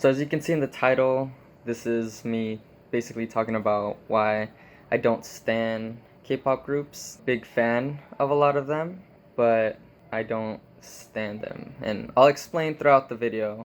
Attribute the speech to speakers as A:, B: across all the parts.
A: So as you can see in the title, this is me basically talking about why I don't stan K-pop groups. Big fan of a lot of them, but I don't stan them. And I'll explain throughout the video.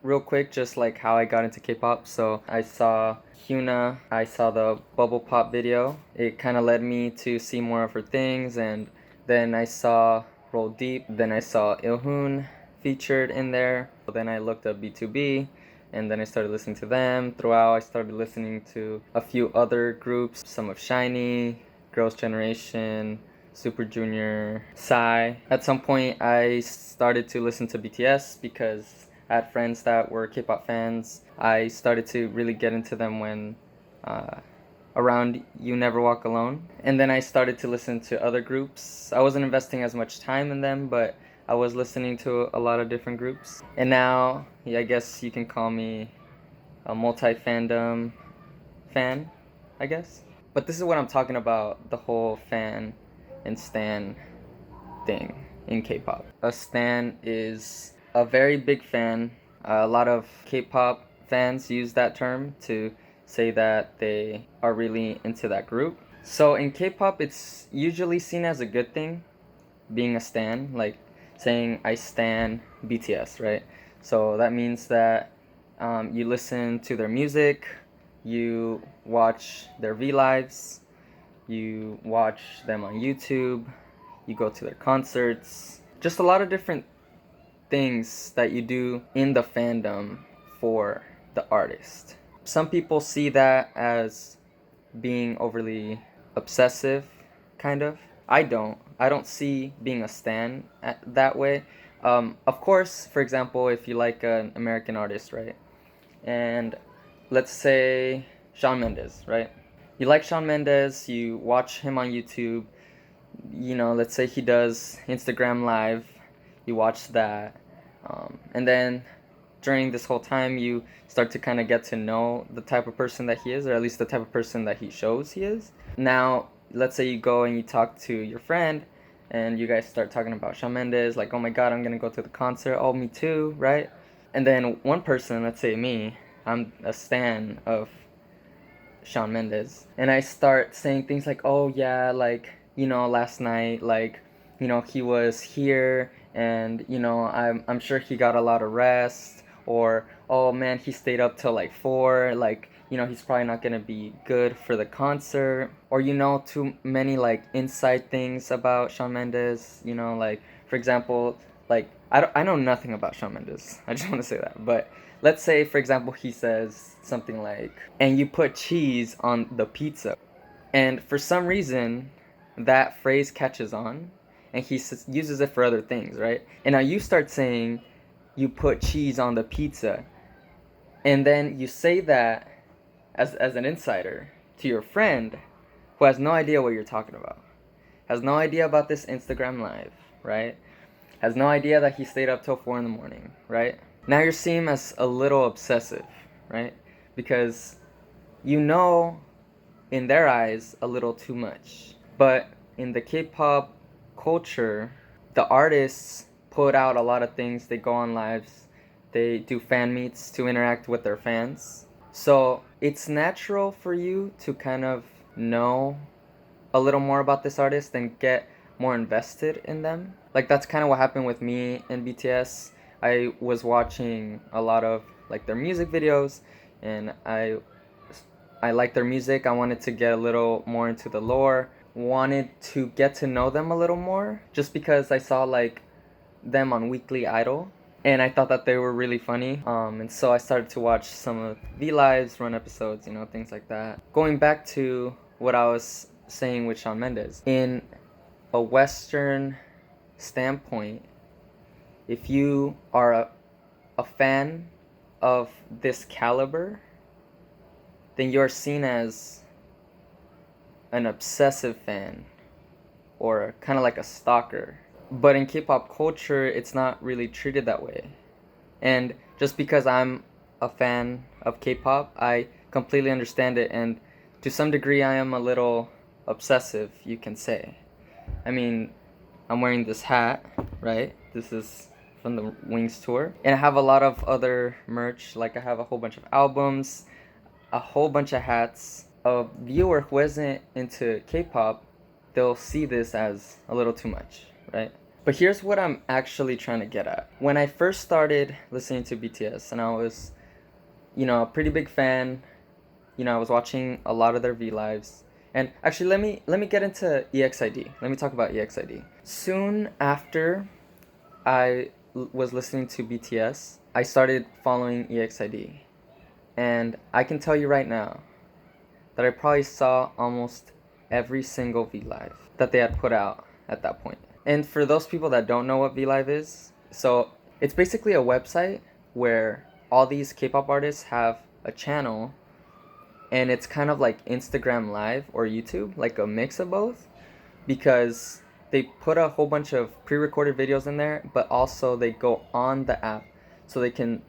A: Real quick, just like how I got into K-pop. So I saw Hyuna, I saw the Bubble Pop video. It kind of led me to see more of her things, and then I saw Roll Deep, then I saw Ilhoon featured in there. Then I looked up B2B, and then I started listening to them. Throughout, I started listening to a few other groups, some of SHINee, Girls' Generation, Super Junior, Psy. At some point, I started to listen to BTS because I had friends that were K-pop fans. I started to really get into them when around You Never Walk Alone. And then I started to listen to other groups. I wasn't investing as much time in them, but I was listening to a lot of different groups. And now, yeah, I guess you can call me a multi-fandom fan, I guess. But this is what I'm talking about, the whole fan and stan thing in K-pop. A stan is a very big fan. A lot of K-pop fans use that term to say that they are really into that group. So in K-pop, it's usually seen as a good thing, being a stan, like saying I stan BTS, right? So that means that you listen to their music, you watch their V-Lives, you watch them on YouTube, you go to their concerts, just a lot of different things that you do in the fandom for the artist. Some people see that as being overly obsessive, kind of. I don't see being a stan that way. Of course, for example, if you like an American artist, right? And let's say Shawn Mendes, right? You like Shawn Mendes, you watch him on YouTube, let's say he does Instagram Live, you watch that, and then during this whole time you start to kind of get to know the type of person that he is, or at least the type of person that he shows he is. Now, let's say you go and you talk to your friend, and you guys start talking about Shawn Mendes, like, oh my god, I'm gonna go to the concert, oh, me too, right? And then one person, let's say me, I'm a stan of Shawn Mendes, and I start saying things like, oh yeah, like, last night, like, he was here, and I'm sure he got a lot of rest, or oh man, he stayed up till like 4, like, he's probably not gonna be good for the concert, or too many like inside things about Shawn Mendes, like, for example, like, I know nothing about Shawn Mendes. I just want to say that. But let's say, for example, he says something like, and you put cheese on the pizza. And for some reason, that phrase catches on, and he uses it for other things, right? And now you start saying, you put cheese on the pizza. And then you say that as an insider to your friend who has no idea what you're talking about, has no idea about this Instagram Live, right? Has no idea that he stayed up till 4 in the morning, right? Now you're seeing him as a little obsessive, right? Because in their eyes, a little too much. But in the K-pop culture, the artists put out a lot of things. They go on lives, they do fan meets to interact with their fans. So it's natural for you to kind of know a little more about this artist and get more invested in them. Like, that's kind of what happened with me and BTS. I was watching a lot of like their music videos, and I liked their music. I wanted to get a little more into the lore, wanted to get to know them a little more, just because I saw like them on Weekly Idol, and I thought that they were really funny. And so I started to watch some of V-Lives, run episodes, things like that. Going back to what I was saying with Shawn Mendes, in a Western standpoint, if you are a fan of this caliber, then you're seen as an obsessive fan, or kind of like a stalker. But in K-pop culture, it's not really treated that way. And just because I'm a fan of K-pop, I completely understand it, and to some degree I am a little obsessive, you can say. I mean, I'm wearing this hat, right? This is from the Wings tour. And I have a lot of other merch. Like I have a whole bunch of albums, a whole bunch of hats. A viewer who isn't into K-pop, they'll see this as a little too much, right? But here's what I'm actually trying to get at. When I first started listening to BTS, and I was, a pretty big fan, I was watching a lot of their V lives. And actually, let me get into EXID. Let me talk about EXID. Soon after I was listening to BTS, I started following EXID. And I can tell you right now that I probably saw almost every single V live that they had put out at that point. And for those people that don't know what V live is, so it's basically a website where all these K-pop artists have a channel, and it's kind of like Instagram Live or YouTube, like a mix of both, because they put a whole bunch of pre-recorded videos in there, but also they go on the app so they can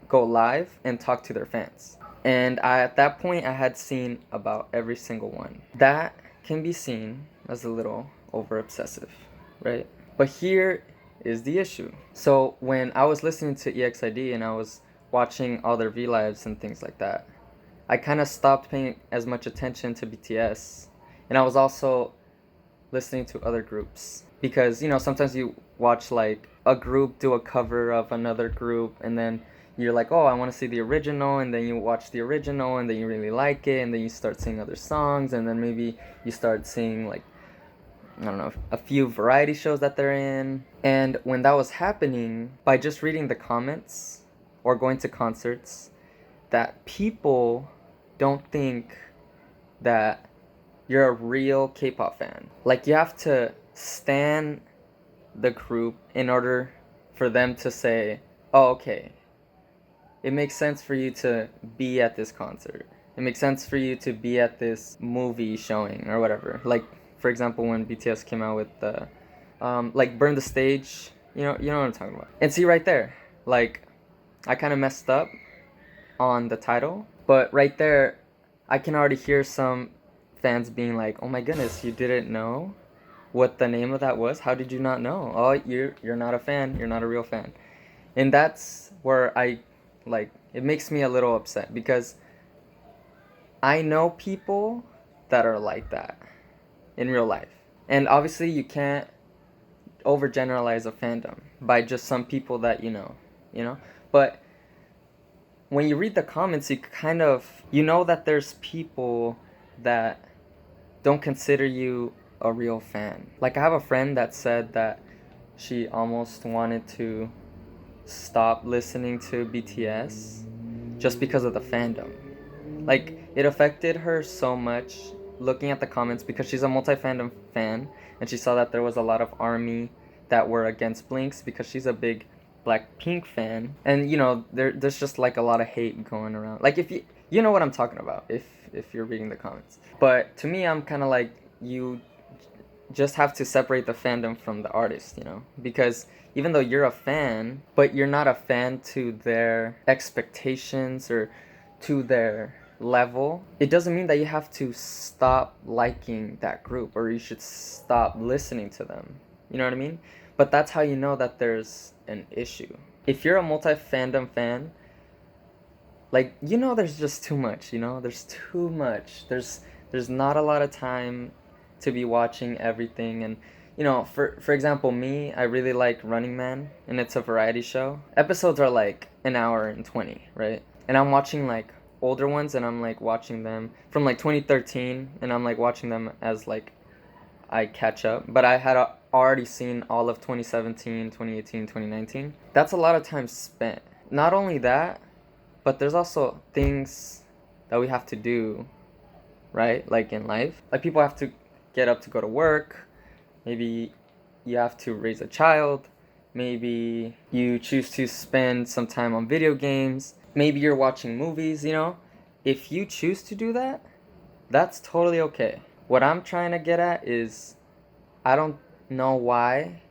A: go live and talk to their fans. And at that point, I had seen about every single one. That can be seen as a little over obsessive, right? But here is the issue. So when I was listening to EXID and I was watching all their V lives and things like that, I kind of stopped paying as much attention to BTS. And I was also listening to other groups. Because, sometimes you watch like a group do a cover of another group, and then you're like, oh, I want to see the original, and then you watch the original, and then you really like it, and then you start seeing other songs, and then maybe you start seeing like, I don't know, a few variety shows that they're in. And when that was happening, by just reading the comments or going to concerts, that people don't think that you're a real K-pop fan. Like, you have to stan the group in order for them to say, oh, okay, it makes sense for you to be at this concert. It makes sense for you to be at this movie showing or whatever. Like, for example, when BTS came out with the, like, Burn the Stage, you know what I'm talking about. And see right there, like, I kind of messed up on the title, but right there, I can already hear some fans being like, oh my goodness, you didn't know what the name of that was? How did you not know? Oh, you're not a fan. You're not a real fan. And that's where it makes me a little upset, because I know people that are like that in real life. And obviously you can't overgeneralize a fandom by just some people that you know? But when you read the comments, you know that there's people that don't consider you a real fan. Like, I have a friend that said that she almost wanted to stop listening to BTS just because of the fandom. Like, it affected her so much looking at the comments, because she's a multi-fandom fan, and she saw that there was a lot of ARMY that were against Blinks because she's a big Blackpink fan. And there's just like a lot of hate going around. Like, if you know what I'm talking about if you're reading the comments. But to me, I'm kind of like, you just have to separate the fandom from the artist, because even though you're a fan, but you're not a fan to their expectations or to their level, it doesn't mean that you have to stop liking that group or you should stop listening to them. You know what I mean? But that's how you know that there's an issue. If you're a multi-fandom fan, like, there's just too much, there's too much. There's not a lot of time to be watching everything. And for example, me, I really like Running Man, and it's a variety show. Episodes are like an hour and 20, right? And I'm watching like older ones, and I'm like watching them from like 2013, and I'm like watching them as like I catch up. But I had already seen all of 2017, 2018, 2019. That's a lot of time spent. Not only that, but there's also things that we have to do, right? Like in life. Like, people have to get up to go to work. Maybe you have to raise a child. Maybe you choose to spend some time on video games. Maybe you're watching movies, If you choose to do that, that's totally okay. What I'm trying to get at is, I don't know why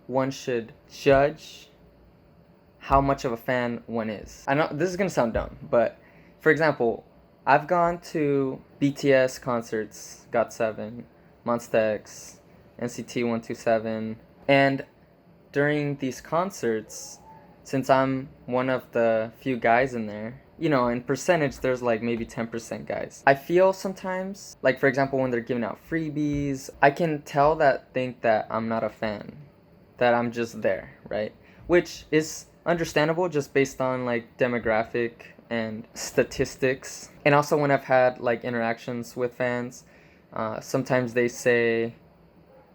A: one should judge how much of a fan one is. I know this is gonna sound dumb, but for example, I've gone to BTS concerts, GOT7, MONSTA X, NCT 127. And during these concerts, since I'm one of the few guys in there, you know, in percentage, there's like maybe 10% guys. I feel sometimes, like for example, when they're giving out freebies, I can tell that think that I'm not a fan, that I'm just there, right? Which is understandable just based on like demographic and statistics. And also when I've had like interactions with fans, sometimes they say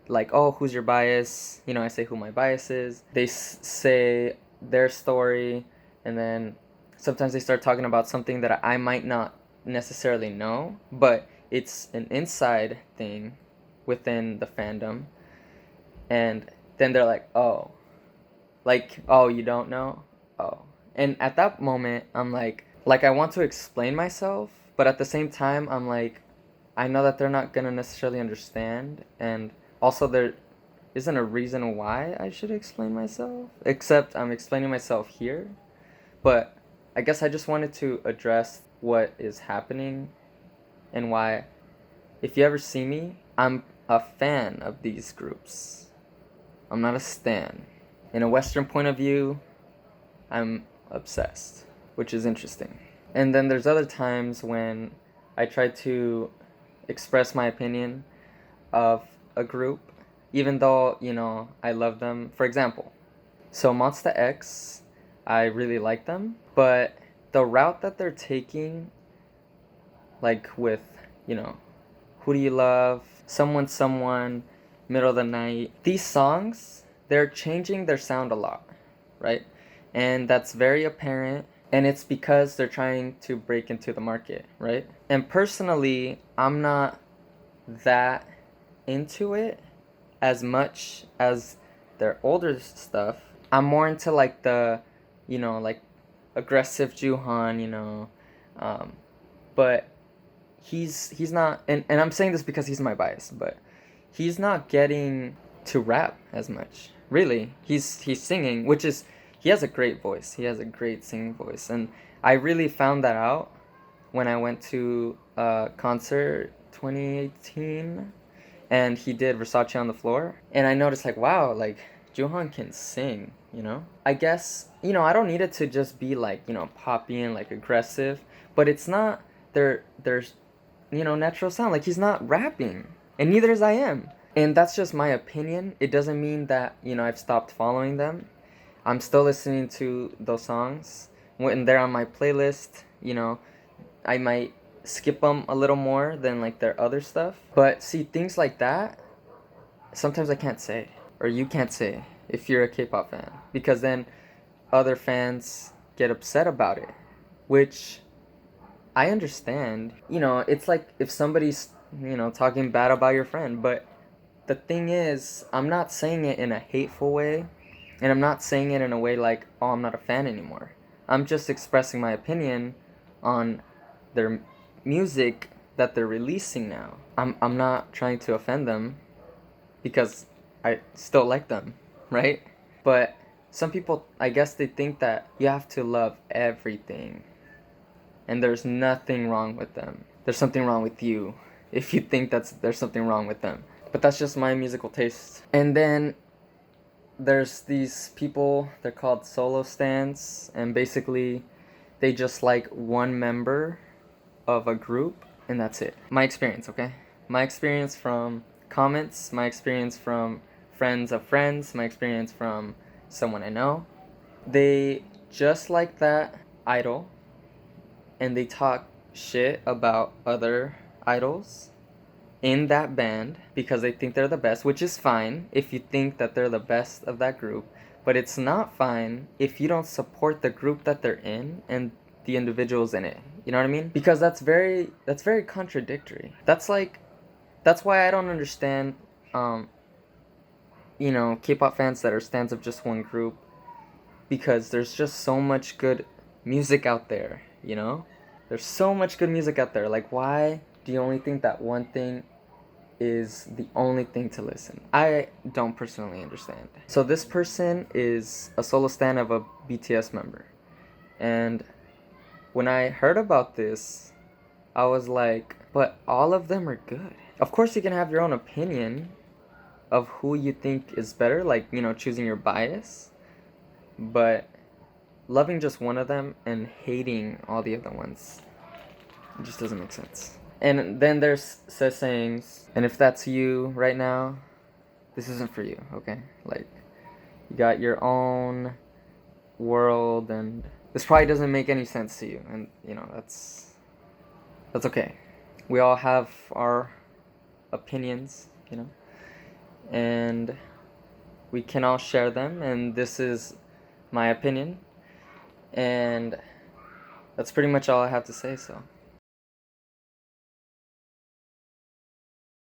A: like, oh, who's your bias? You know, I say who my bias is. They say their story, and then sometimes they start talking about something that I might not necessarily know, but it's an inside thing within the fandom. And then they're like, oh, you don't know? Oh. And at that moment, I'm like I want to explain myself, but at the same time, I'm like, I know that they're not gonna necessarily understand, and also there isn't a reason why I should explain myself, except I'm explaining myself here. But I guess I just wanted to address what is happening and why, if you ever see me, I'm a fan of these groups. I'm not a stan. In a Western point of view, I'm obsessed, which is interesting. And then there's other times when I try to express my opinion of a group, even though, you know, I love them. For example, so MONSTA X, I really like them, but the route that they're taking, like with, you know, Who Do You Love, Someone, Middle of the Night, these songs, they're changing their sound a lot, right? And that's very apparent, and it's because they're trying to break into the market, right? And personally, I'm not that into it as much as their older stuff. I'm more into like the, you know, like aggressive Juhan, you know, but he's not, and I'm saying this because he's my bias, but he's not getting to rap as much. Really, he's singing, which is, he has a great voice. He has a great singing voice, and I really found that out when I went to a concert 2018, and he did Versace on the Floor, and I noticed like, wow, like Juhan can sing, you know? I guess, you know, I don't need it to just be like, you know, poppy and like aggressive, but it's not there's you know, natural sound. Like he's not rapping, and neither is I am. And that's just my opinion. It doesn't mean that, you know, I've stopped following them. I'm still listening to those songs when they're on my playlist. You know, I might skip them a little more than like their other stuff. But see, things like that, sometimes I can't say, or you can't say if you're a K-pop fan, because then other fans get upset about it, which I understand. You know, it's like if somebody's, you know, talking bad about your friend, but the thing is, I'm not saying it in a hateful way, and I'm not saying it in a way like, oh, I'm not a fan anymore. I'm just expressing my opinion on their music that they're releasing now. I'm not trying to offend them because I still like them, right? But some people, I guess they think that you have to love everything, and there's nothing wrong with them. There's something wrong with you if you think there's something wrong with them. But that's just my musical taste. And then there's these people, they're called solo stans, and basically they just like one member of a group, and that's it. My experience, okay? My experience from comments, my experience from friends of friends, my experience from someone I know. They just like that idol, and they talk shit about other idols in that band because they think they're the best, which is fine if you think that they're the best of that group, but it's not fine if you don't support the group that they're in and the individuals in it. You know what I mean? Because that's very contradictory. That's why I don't understand you know, K-pop fans that are stans of just one group, because there's just so much good music out there, you know? There's so much good music out there. Like, why do you only think that one thing is the only thing to listen? I don't personally understand. So this person is a solo stan of a BTS member. And when I heard about this, I was like, but all of them are good. Of course you can have your own opinion, of who you think is better, like, you know, choosing your bias, but loving just one of them and hating all the other ones, it just doesn't make sense. And then there's sayings, and if that's you right now, this isn't for you, okay? Like, you got your own world, and this probably doesn't make any sense to you, and you know, that's okay. We all have our opinions, you know, and we can all share them, and this is my opinion, and that's pretty much all I have to say. So